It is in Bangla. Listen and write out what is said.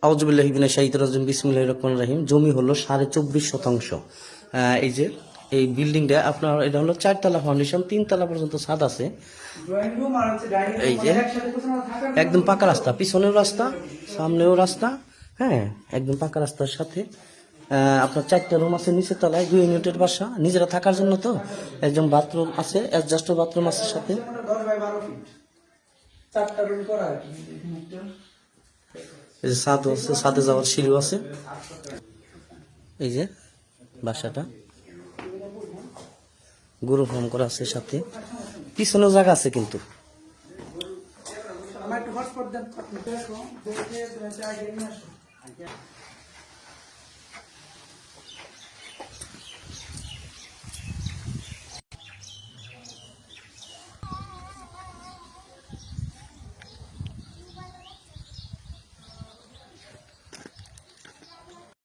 আউযুবিল্লাহি মিনাশ শাইতানির রাজিম বিসমিল্লাহির রহমানির রহিম। জমি হলো 24.5 শতাংশ। এই যে এই বিল্ডিংটা আপনার এটা হলো 4 তলা ফাউন্ডেশন, 3 তলা পর্যন্ত ছাদ আছে। এই যে একদম পাকা রাস্তা, পিছনেও রাস্তা সামনেও রাস্তা, হ্যাঁ একদম পাকা রাস্তার সাথে আপনার 4টা রুম আছে নিচের তলায়, 2 ইউনিটের বাসা, নিজেরা থাকার জন্য তো। একজন বাথরুম আছে, অ্যাডজাস্ট বাথরুম আছে সাথে। এই যে ছাদ আছে, ছাদে যাওয়ার সিঁড়ি আছে। এই যে বাসাটা গরু ফার্ম করা আছে সাথে, পিছনেও জায়গা আছে কিন্তু।